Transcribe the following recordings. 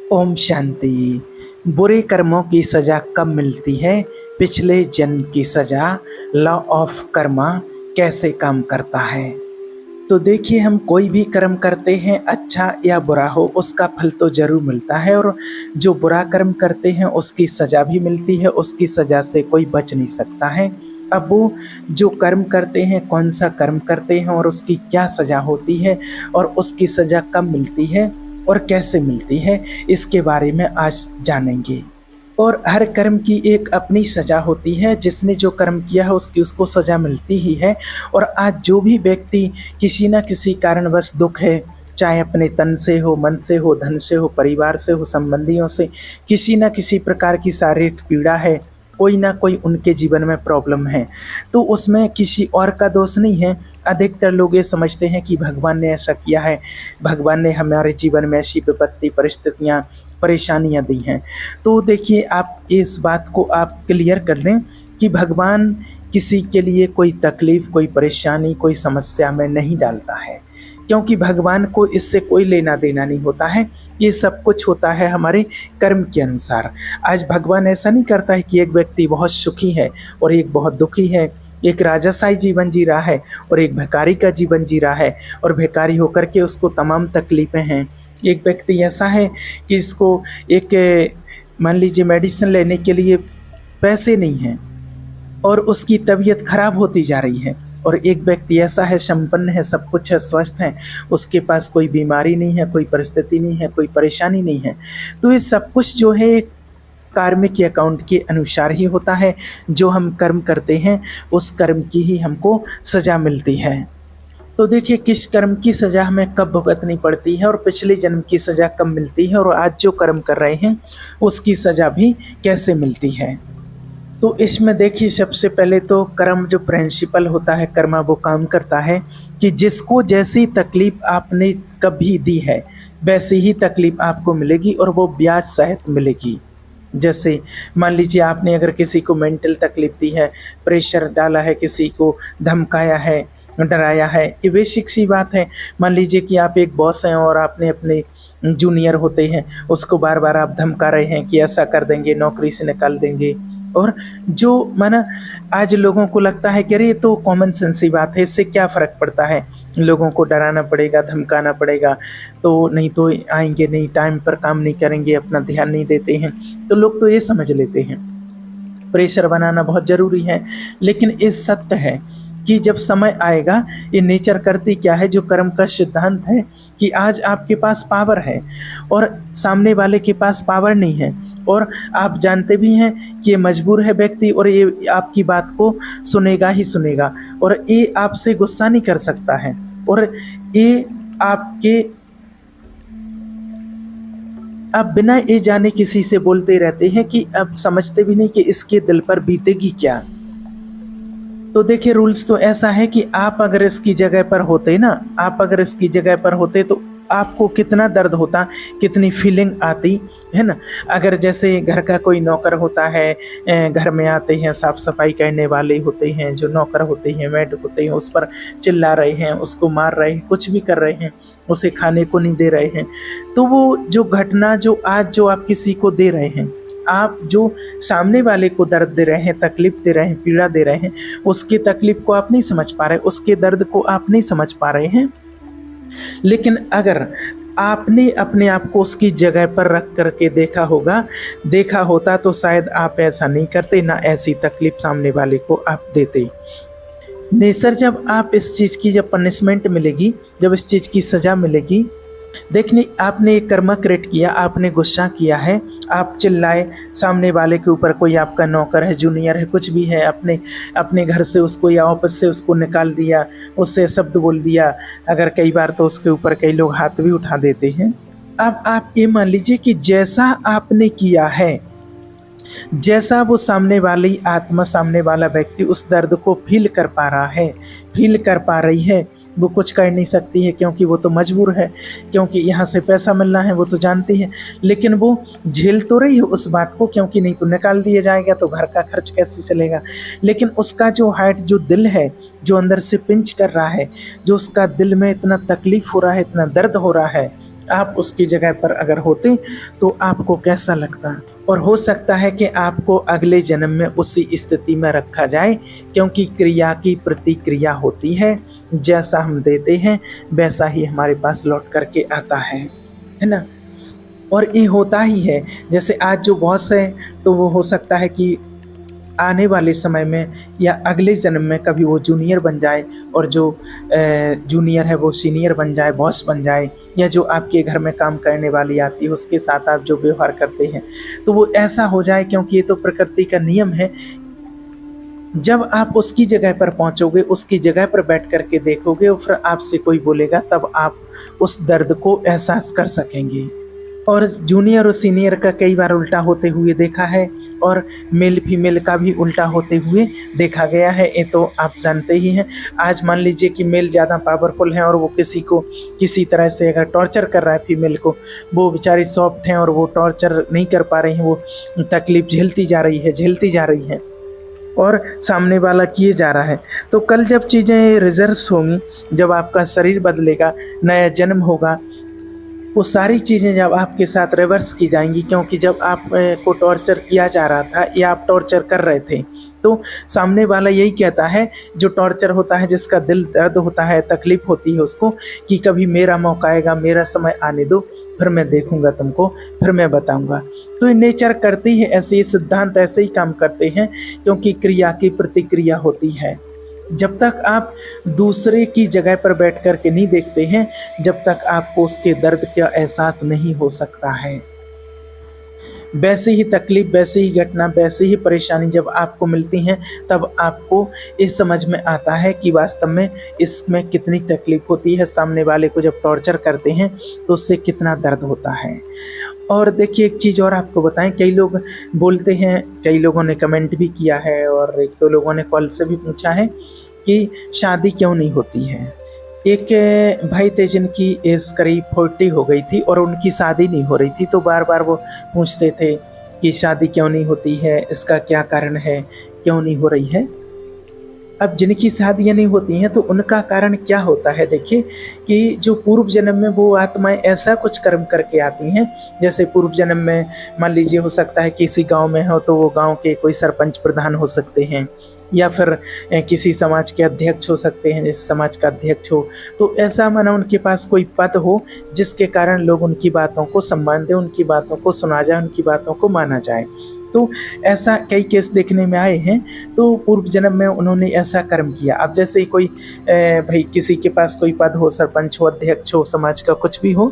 ओम शांति। बुरे कर्मों की सजा कब मिलती है? पिछले जन्म की सजा। लॉ ऑफ कर्मा कैसे काम करता है? तो देखिए, हम कोई भी कर्म करते हैं, अच्छा या बुरा हो, उसका फल तो जरूर मिलता है। और जो बुरा कर्म करते हैं उसकी सजा भी मिलती है, उसकी सजा से कोई बच नहीं सकता है। अब वो जो कर्म करते हैं, कौन सा कर्म करते हैं और उसकी क्या सजा होती है और उसकी सजा कब मिलती है और कैसे मिलती है, इसके बारे में आज जानेंगे। और हर कर्म की एक अपनी सजा होती है। जिसने जो कर्म किया है उसकी उसको सजा मिलती ही है। और आज जो भी व्यक्ति किसी न किसी कारणवश दुख है, चाहे अपने तन से हो, मन से हो, धन से हो, परिवार से हो, संबंधियों से, किसी न किसी प्रकार की शारीरिक पीड़ा है, कोई ना कोई उनके जीवन में प्रॉब्लम है, तो उसमें किसी और का दोष नहीं है। अधिकतर लोग ये समझते हैं कि भगवान ने ऐसा किया है, भगवान ने हमारे जीवन में ऐसी विपत्ति, परिस्थितियाँ, परेशानियाँ दी हैं। तो देखिए, आप इस बात को आप क्लियर कर लें कि भगवान किसी के लिए कोई तकलीफ़, कोई परेशानी, कोई समस्या में नहीं डालता है, क्योंकि भगवान को इससे कोई लेना देना नहीं होता है। ये सब कुछ होता है हमारे कर्म के अनुसार। आज भगवान ऐसा नहीं करता है कि एक व्यक्ति बहुत सुखी है और एक बहुत दुखी है, एक राजशाही जीवन जी रहा है और एक भिखारी का जीवन जी रहा है, और भिखारी होकर के उसको तमाम तकलीफ़ें हैं। एक व्यक्ति ऐसा है कि इसको एक मान लीजिए मेडिसिन लेने के लिए पैसे नहीं हैं और उसकी तबीयत खराब होती जा रही है। और एक व्यक्ति ऐसा है, संपन्न है, सब कुछ है, स्वस्थ है, उसके पास कोई बीमारी नहीं है, कोई परिस्थिति नहीं है, कोई परेशानी नहीं है। तो ये सब कुछ जो है कार्मिक अकाउंट के अनुसार ही होता है। जो हम कर्म करते हैं उस कर्म की ही हमको सजा मिलती है। तो देखिए, किस कर्म की सजा हमें कब भुगतनी पड़ती है और पिछले जन्म की सजा कब मिलती है, और आज जो कर्म कर रहे हैं उसकी सजा भी कैसे मिलती है। तो इसमें देखिए, सबसे पहले तो कर्म जो प्रिंसिपल होता है, कर्मा वो काम करता है कि जिसको जैसी तकलीफ़ आपने कभी दी है वैसी ही तकलीफ़ आपको मिलेगी, और वो ब्याज सहित मिलेगी। जैसे मान लीजिए, आपने अगर किसी को मेंटल तकलीफ दी है, प्रेशर डाला है, किसी को धमकाया है, डराया है, ये बेसिक सी बात है। मान लीजिए कि आप एक बॉस हैं और आपने अपने जूनियर होते हैं उसको बार बार आप धमका रहे हैं कि ऐसा कर देंगे, नौकरी से निकाल देंगे। और जो माना, आज लोगों को लगता है कि अरे ये तो कॉमन सेंस ही बात है, इससे क्या फ़र्क पड़ता है, लोगों को डराना पड़ेगा, धमकाना पड़ेगा, तो नहीं तो आएंगे नहीं, टाइम पर काम नहीं करेंगे, अपना ध्यान नहीं देते हैं। तो लोग तो ये समझ लेते हैं प्रेशर बनाना बहुत ज़रूरी है। लेकिन ये सत्य है कि जब समय आएगा, ये नेचर करती क्या है, जो कर्म का सिद्धांत है कि आज आपके पास पावर है और सामने वाले के पास पावर नहीं है, और आप जानते भी हैं कि ये मजबूर है व्यक्ति और ये आपकी बात को सुनेगा ही सुनेगा, और ये आपसे गुस्सा नहीं कर सकता है, और ये आपके आप बिना ये जाने किसी से बोलते रहते हैं कि अब समझते भी नहीं कि इसके दिल पर बीतेगी क्या। तो देखिए, रूल्स तो ऐसा है कि आप अगर इसकी जगह पर होते ना, आप अगर इसकी जगह पर होते तो आपको कितना दर्द होता, कितनी फीलिंग आती है ना। अगर जैसे घर का कोई नौकर होता है, घर में आते हैं, साफ़ सफाई करने वाले होते हैं, जो नौकर होते हैं, मेड होते हैं, उस पर चिल्ला रहे हैं, उसको मार रहे हैं, कुछ भी कर रहे हैं, उसे खाने को नहीं दे रहे हैं, तो वो जो घटना जो आज जो आप किसी को दे रहे हैं, आप जो सामने वाले को दर्द दे रहे हैं, तकलीफ़ दे रहे हैं, पीड़ा दे रहे हैं, उसकी तकलीफ़ को आप नहीं समझ पा रहे, उसके दर्द को आप नहीं समझ पा रहे हैं। लेकिन अगर आपने अपने आप को उसकी जगह पर रख करके देखा होता तो शायद आप ऐसा नहीं करते, ना ऐसी तकलीफ़ सामने वाले को आप देते। नेचर जब आप इस चीज़ की जब पनिशमेंट मिलेगी, जब इस चीज़ की सज़ा मिलेगी, देखने आपने एक कर्म क्रिएट किया, आपने गुस्सा किया है, आप चिल्लाए सामने वाले के ऊपर, कोई आपका नौकर है, जूनियर है, कुछ भी है, अपने घर से उसको या ऑफिस से उसको निकाल दिया, उससे शब्द बोल दिया, अगर कई बार तो उसके ऊपर कई लोग हाथ भी उठा देते हैं। अब आप ये मान लीजिए कि जैसा आपने किया है, जैसा वो सामने वाली आत्मा, सामने वाला व्यक्ति उस दर्द को फील कर पा रहा है, फील कर पा रही है, वो कुछ कर नहीं सकती है क्योंकि वो तो मजबूर है, क्योंकि यहाँ से पैसा मिलना है, वो तो जानती है। लेकिन वो झेल तो रही है उस बात को, क्योंकि नहीं तो निकाल दिया जाएगा तो घर का खर्च कैसे चलेगा। लेकिन उसका जो हार्ट, जो दिल है, जो अंदर से पिंच कर रहा है, जो उसका दिल में इतना तकलीफ़ हो रहा है, इतना दर्द हो रहा है, आप उसकी जगह पर अगर होते तो आपको कैसा लगता। और हो सकता है कि आपको अगले जन्म में उसी स्थिति में रखा जाए, क्योंकि क्रिया की प्रतिक्रिया होती है, जैसा हम देते हैं वैसा ही हमारे पास लौट करके आता है ना। और ये होता ही है, जैसे आज जो बॉस है तो वो हो सकता है कि आने वाले समय में या अगले जन्म में कभी वो जूनियर बन जाए, और जो जूनियर है वो सीनियर बन जाए, बॉस बन जाए, या जो आपके घर में काम करने वाली आती है उसके साथ आप जो व्यवहार करते हैं तो वो ऐसा हो जाए, क्योंकि ये तो प्रकृति का नियम है। जब आप उसकी जगह पर पहुंचोगे, उसकी जगह पर बैठ करके देखोगे और फिर आपसे कोई बोलेगा, तब आप उस दर्द को एहसास कर सकेंगे। और जूनियर और सीनियर का कई बार उल्टा होते हुए देखा है, और मेल फीमेल का भी उल्टा होते हुए देखा गया है, ये तो आप जानते ही हैं। आज मान लीजिए कि मेल ज़्यादा पावरफुल है और वो किसी को किसी तरह से अगर टॉर्चर कर रहा है फीमेल को, वो बेचारी सॉफ्ट हैं और वो टॉर्चर नहीं कर पा रही हैं, वो तकलीफ झेलती जा रही है और सामने वाला किए जा रहा है। तो कल जब चीज़ें रिजर्व होंगी, जब आपका शरीर बदलेगा, नया जन्म होगा, वो सारी चीज़ें जब आपके साथ रिवर्स की जाएंगी, क्योंकि जब आप को टॉर्चर किया जा रहा था या आप टॉर्चर कर रहे थे, तो सामने वाला यही कहता है, जो टॉर्चर होता है, जिसका दिल दर्द होता है, तकलीफ होती है उसको, कि कभी मेरा मौका आएगा, मेरा समय आने दो, फिर मैं देखूंगा तुमको, फिर मैं बताऊंगा। तो ये नेचर करती है ऐसे, ये सिद्धांत ऐसे ही काम करते हैं, क्योंकि क्रिया की प्रतिक्रिया होती है। जब तक आप दूसरे की जगह पर बैठ कर के नहीं देखते हैं, जब तक आपको उसके दर्द का एहसास नहीं हो सकता है। वैसे ही तकलीफ, वैसे ही घटना, वैसे ही परेशानी जब आपको मिलती हैं, तब आपको इस समझ में आता है कि वास्तव में इसमें कितनी तकलीफ होती है। सामने वाले को जब टॉर्चर करते हैं तो उससे कितना दर्द होता है। और देखिए एक चीज़ और आपको बताएं, कई लोग बोलते हैं, कई लोगों ने कमेंट भी किया है और एक दो लोगों ने कॉल से भी पूछा है कि शादी क्यों नहीं होती है। एक भाई थे जिनकी एज करीब 40 हो गई थी और उनकी शादी नहीं हो रही थी, तो बार बार वो पूछते थे कि शादी क्यों नहीं होती है, इसका क्या कारण है, क्यों नहीं हो रही है। अब जिनकी शादियाँ नहीं होती हैं तो उनका कारण क्या होता है, देखिए कि जो पूर्व जन्म में वो आत्माएं ऐसा कुछ कर्म करके आती हैं, जैसे पूर्व जन्म में मान लीजिए हो सकता है किसी गांव में हो तो वो गांव के कोई सरपंच प्रधान हो सकते हैं, या फिर किसी समाज के अध्यक्ष हो सकते हैं, जिस समाज का अध्यक्ष हो, तो ऐसा माना उनके पास कोई पद हो जिसके कारण लोग उनकी बातों को सम्मान दें, उनकी बातों को सुना जाए, उनकी बातों को माना जाए। तो ऐसा कई केस देखने में आए हैं। तो पूर्व जन्म में उन्होंने ऐसा कर्म किया। अब जैसे ही कोई भाई किसी के पास कोई पद हो, सरपंच हो, अध्यक्ष हो, समाज का कुछ भी हो,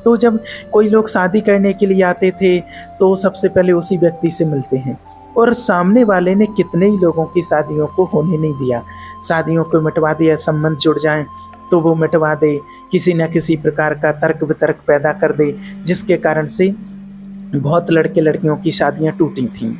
तो जब कोई लोग शादी करने के लिए आते थे तो सबसे पहले उसी व्यक्ति से मिलते हैं, और सामने वाले ने कितने ही लोगों की शादियों को होने नहीं दिया, शादियों को मिटवा दिया, संबंध जुड़ जाएं तो वो मिटवा दे, किसी न किसी प्रकार का तर्क वितर्क पैदा कर दे, जिसके कारण से बहुत लड़के लड़कियों की शादियां टूटी थीं।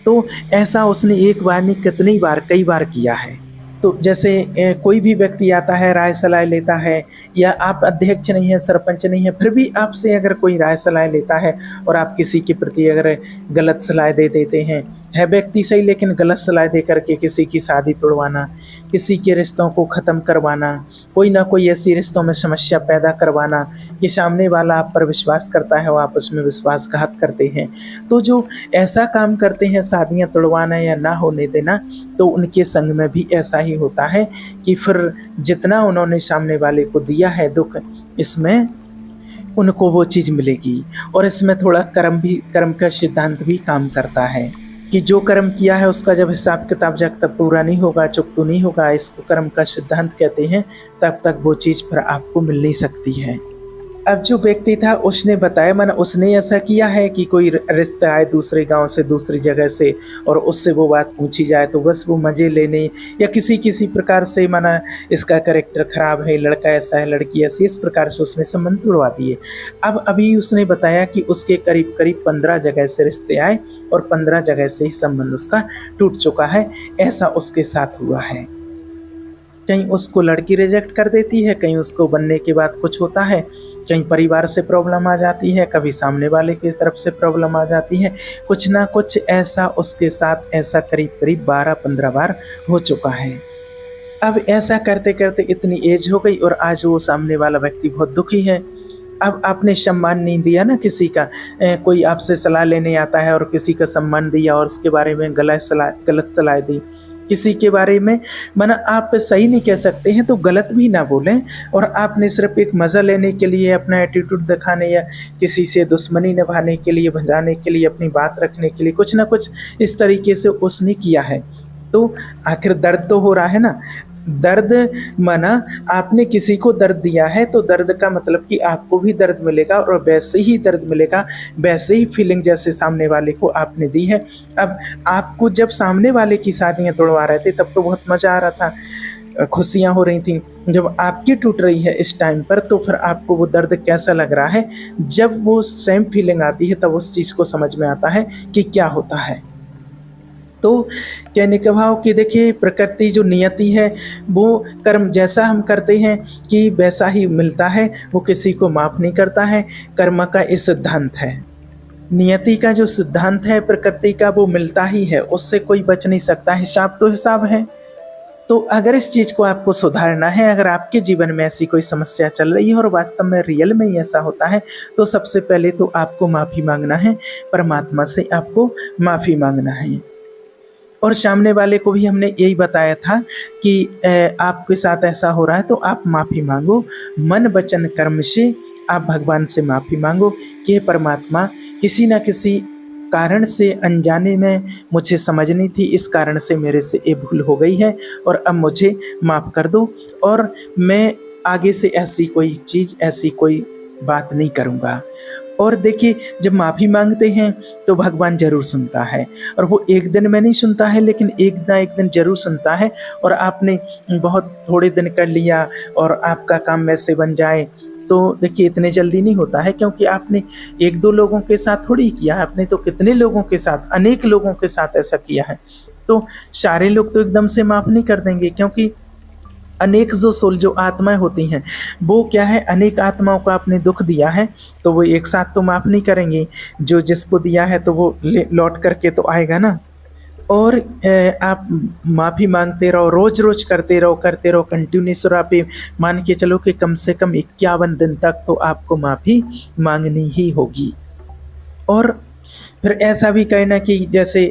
तो ऐसा उसने एक बार नहीं कितनी बार, कई बार किया है। तो जैसे कोई भी व्यक्ति आता है, राय सलाह लेता है, या आप अध्यक्ष नहीं है, सरपंच नहीं है, फिर भी आपसे अगर कोई राय सलाह लेता है और आप किसी के प्रति अगर गलत सलाह दे देते हैं, है व्यक्ति सही लेकिन गलत सलाह दे करके किसी की शादी तोड़वाना, किसी के रिश्तों को ख़त्म करवाना, कोई ना कोई ऐसी रिश्तों में समस्या पैदा करवाना कि सामने वाला आप पर विश्वास करता है, वो आपस में विश्वासघात करते हैं। तो जो ऐसा काम करते हैं, शादियाँ तोड़वाना या ना होने देना, तो उनके संग में भी ऐसा ही होता है कि फिर जितना उन्होंने सामने वाले को दिया है दुख, इसमें उनको वो चीज़ मिलेगी। और इसमें थोड़ा कर्म का सिद्धांत भी काम करता है कि जो कर्म किया है उसका जब हिसाब किताब जब तक पूरा नहीं होगा, चुकता नहीं होगा, इसको कर्म का सिद्धांत कहते हैं, तब तक वो चीज़ फिर आपको मिल नहीं सकती है। अब जो व्यक्ति था उसने बताया, माना उसने ऐसा किया है कि कोई रिश्ता आए दूसरे गांव से, दूसरी जगह से, और उससे वो बात पूछी जाए तो बस वो मज़े लेने या किसी प्रकार से, माना इसका कैरेक्टर ख़राब है, लड़का ऐसा है, लड़की ऐसी, इस प्रकार से उसने संबंध तोड़वा दिए। अब अभी उसने बताया कि उसके करीब करीब 15 जगह से रिश्ते आए और 15 जगह से ही संबंध उसका टूट चुका है। ऐसा उसके साथ हुआ है। कहीं उसको लड़की रिजेक्ट कर देती है, कहीं उसको बनने के बाद कुछ होता है, कहीं परिवार से प्रॉब्लम आ जाती है, कभी सामने वाले की तरफ से प्रॉब्लम आ जाती है, कुछ ना कुछ ऐसा उसके साथ ऐसा करीब करीब 12-15 बार हो चुका है। अब ऐसा करते करते इतनी एज हो गई और आज वो सामने वाला व्यक्ति बहुत दुखी है। अब आपने सम्मान नहीं दिया ना किसी का, कोई आपसे सलाह लेने आता है और किसी का सम्मान दिया और उसके बारे में गलत सलाह दी, किसी के बारे में माना आप सही नहीं कह सकते हैं तो गलत भी ना बोलें, और आपने सिर्फ एक मज़ा लेने के लिए, अपना एटीट्यूड दिखाने या किसी से दुश्मनी निभाने के लिए, भजाने के लिए, अपनी बात रखने के लिए कुछ ना कुछ इस तरीके से उसने किया है, तो आखिर दर्द तो हो रहा है ना। दर्द माना आपने किसी को दर्द दिया है तो दर्द का मतलब कि आपको भी दर्द मिलेगा, और वैसे ही दर्द मिलेगा, वैसे ही फीलिंग जैसे सामने वाले को आपने दी है। अब आपको जब सामने वाले की शादियां तोड़वा रहे थे तब तो बहुत मज़ा आ रहा था, खुशियाँ हो रही थी। जब आपकी टूट रही है इस टाइम पर तो फिर आपको वो दर्द कैसा लग रहा है। जब वो सेम फीलिंग आती है तब उस चीज़ को समझ में आता है कि क्या होता है। तो कहने का भाव कि देखिए, प्रकृति जो नियति है वो कर्म जैसा हम करते हैं कि वैसा ही मिलता है, वो किसी को माफ़ नहीं करता है। कर्म का ये सिद्धांत है, नियति का जो सिद्धांत है प्रकृति का, वो मिलता ही है, उससे कोई बच नहीं सकता। हिसाब तो हिसाब है। तो अगर इस चीज़ को आपको सुधारना है, अगर आपके जीवन में ऐसी कोई समस्या चल रही है और वास्तव में रियल में ही ऐसा होता है, तो सबसे पहले तो आपको माफ़ी मांगना है, परमात्मा से आपको माफ़ी मांगना है। और सामने वाले को भी हमने यही बताया था कि आपके साथ ऐसा हो रहा है तो आप माफ़ी मांगो, मन वचन कर्म से आप भगवान से माफ़ी मांगो कि हे परमात्मा, किसी न किसी कारण से अनजाने में मुझे समझ नहीं थी, इस कारण से मेरे से ये भूल हो गई है और अब मुझे माफ़ कर दो, और मैं आगे से ऐसी कोई चीज़, ऐसी कोई बात नहीं करूँगा। और देखिए, जब माफ़ी मांगते हैं तो भगवान ज़रूर सुनता है, और वो एक दिन में नहीं सुनता है लेकिन एक ना एक दिन ज़रूर सुनता है। और आपने बहुत थोड़े दिन कर लिया और आपका काम वैसे बन जाए, तो देखिए इतने जल्दी नहीं होता है, क्योंकि आपने एक दो लोगों के साथ थोड़ी किया, आपने तो कितने लोगों के साथ, अनेक लोगों के साथ ऐसा किया है। तो सारे लोग तो एकदम से माफ़ नहीं कर देंगे, क्योंकि अनेक जो आत्माएं होती हैं वो क्या है, अनेक आत्माओं को आपने दुख दिया है तो वो एक साथ तो माफ़ नहीं करेंगे। जो जिसको दिया है तो वो लौट करके तो आएगा ना। और आप माफ़ी मांगते रहो, रोज़ रोज़ करते रहो कंटिन्यूस, और आप ये मान के चलो कि कम से कम 51 दिन तक तो आपको माफ़ी मांगनी ही होगी। और फिर ऐसा भी कहना कि जैसे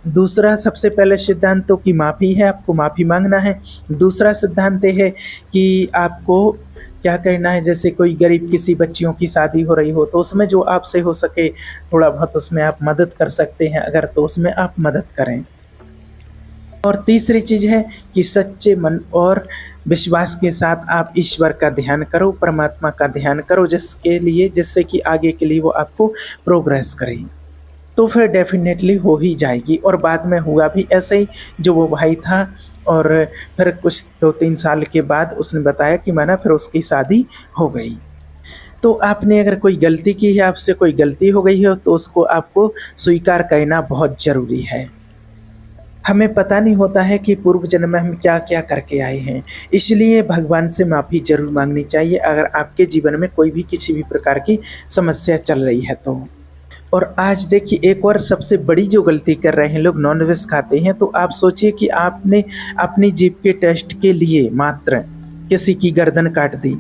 दूसरा सबसे पहले सिद्धांत तो कि माफ़ी है, आपको माफ़ी मांगना है। दूसरा सिद्धांत है कि आपको क्या करना है, जैसे कोई गरीब किसी बच्चियों की शादी हो रही हो तो उसमें जो आपसे हो सके थोड़ा बहुत उसमें आप मदद कर सकते हैं, अगर तो उसमें आप मदद करें। और तीसरी चीज़ है कि सच्चे मन और विश्वास के साथ आप ईश्वर का ध्यान करो, परमात्मा का ध्यान करो, जिससे कि आगे के लिए वो आपको प्रोग्रेस करे, तो फिर डेफिनेटली हो ही जाएगी। और बाद में हुआ भी ऐसे ही, जो वो भाई था और फिर कुछ 2-3 साल के बाद उसने बताया कि माना फिर उसकी शादी हो गई। तो आपने अगर कोई गलती की है, आपसे कोई गलती हो गई है, तो उसको आपको स्वीकार करना बहुत ज़रूरी है। हमें पता नहीं होता है कि पूर्व जन्म में हम क्या क्या करके आए हैं, इसलिए भगवान से माफ़ी ज़रूर मांगनी चाहिए अगर आपके जीवन में कोई भी किसी भी प्रकार की समस्या चल रही है तो। और आज देखिए, एक और सबसे बड़ी जो गलती कर रहे हैं लोग, नॉनवेज खाते हैं। तो आप सोचिए कि आपने अपनी जीभ के टेस्ट के लिए मात्र किसी की गर्दन काट दी।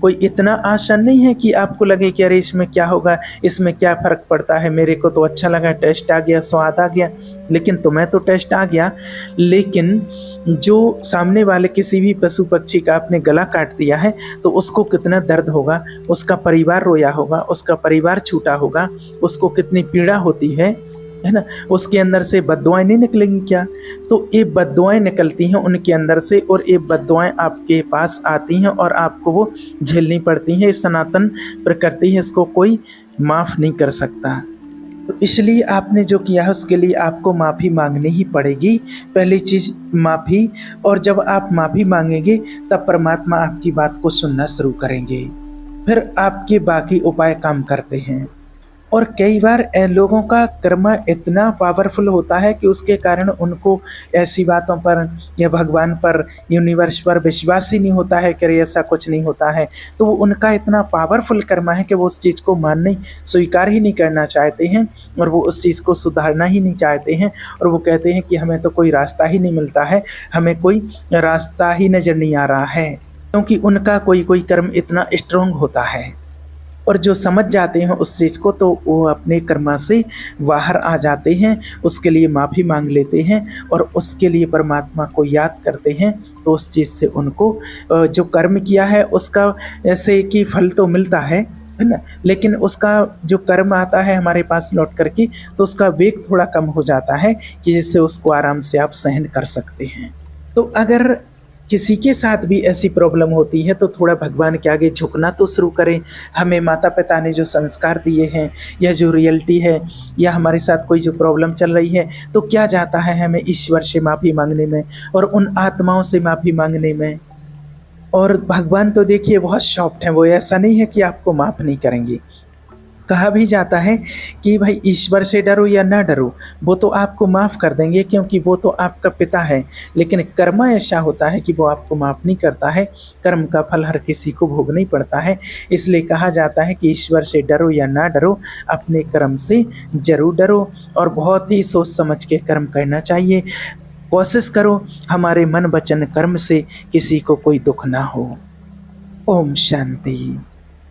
कोई इतना आसान नहीं है कि आपको लगे कि अरे इसमें क्या होगा, इसमें क्या फ़र्क पड़ता है, मेरे को तो अच्छा लगा, टेस्ट आ गया, स्वाद आ गया। लेकिन तुम्हें तो टेस्ट आ गया, लेकिन जो सामने वाले किसी भी पशु पक्षी का आपने गला काट दिया है तो उसको कितना दर्द होगा, उसका परिवार रोया होगा, उसका परिवार छूटा होगा, उसको कितनी पीड़ा होती है ना। उसके अंदर से बद्दुआएं नहीं निकलेंगी क्या? तो ये बद्दुआएं निकलती हैं उनके अंदर से, और ये बद्दुआएं आपके पास आती हैं और आपको वो झेलनी पड़ती हैं। ये सनातन प्रकृति है, इसको कोई माफ़ नहीं कर सकता। तो इसलिए आपने जो किया है उसके लिए आपको माफ़ी मांगनी ही पड़ेगी। पहली चीज़ माफ़ी, और जब आप माफ़ी मांगेंगे तब परमात्मा आपकी बात को सुनना शुरू करेंगे, फिर आपके बाकी उपाय काम करते हैं। और कई बार लोगों का कर्म इतना पावरफुल होता है कि उसके कारण उनको ऐसी बातों पर या भगवान पर, यूनिवर्स पर विश्वास ही नहीं होता है कि ऐसा कुछ नहीं होता है। तो वो उनका इतना पावरफुल कर्म है कि वो उस चीज़ को मानने, स्वीकार ही नहीं करना चाहते हैं, और वो उस चीज़ को सुधारना ही नहीं चाहते हैं। और वो कहते हैं कि हमें तो कोई रास्ता ही नहीं मिलता है, हमें कोई रास्ता ही नज़र नहीं आ रहा है, क्योंकि उनका कोई कर्म इतना स्ट्रॉन्ग होता है। और जो समझ जाते हैं उस चीज़ को तो वो अपने कर्म से बाहर आ जाते हैं, उसके लिए माफ़ी मांग लेते हैं और उसके लिए परमात्मा को याद करते हैं। तो उस चीज़ से उनको जो कर्म किया है उसका ऐसे कि फल तो मिलता है ना, लेकिन उसका जो कर्म आता है हमारे पास लौट करके तो उसका वेग थोड़ा कम हो जाता है कि जिससे उसको आराम से आप सहन कर सकते हैं। तो अगर किसी के साथ भी ऐसी प्रॉब्लम होती है तो थोड़ा भगवान के आगे झुकना तो शुरू करें। हमें माता पिता ने जो संस्कार दिए हैं या जो रियलिटी है या हमारे साथ कोई जो प्रॉब्लम चल रही है तो क्या जाता है हमें ईश्वर से माफ़ी मांगने में और उन आत्माओं से माफ़ी मांगने में। और भगवान तो देखिए बहुत सॉफ्ट हैं, वो ऐसा नहीं है कि आपको माफ़ नहीं करेंगे। कहा भी जाता है कि भाई ईश्वर से डरो या ना डरो, वो तो आपको माफ़ कर देंगे क्योंकि वो तो आपका पिता है। लेकिन कर्म ऐसा होता है कि वो आपको माफ़ नहीं करता है, कर्म का फल हर किसी को भोगना ही पड़ता है। इसलिए कहा जाता है कि ईश्वर से डरो या ना डरो, अपने कर्म से ज़रूर डरो और बहुत ही सोच समझ के कर्म करना चाहिए। कोशिश करो हमारे मन वचन कर्म से किसी को कोई दुख ना हो। ओम शांति।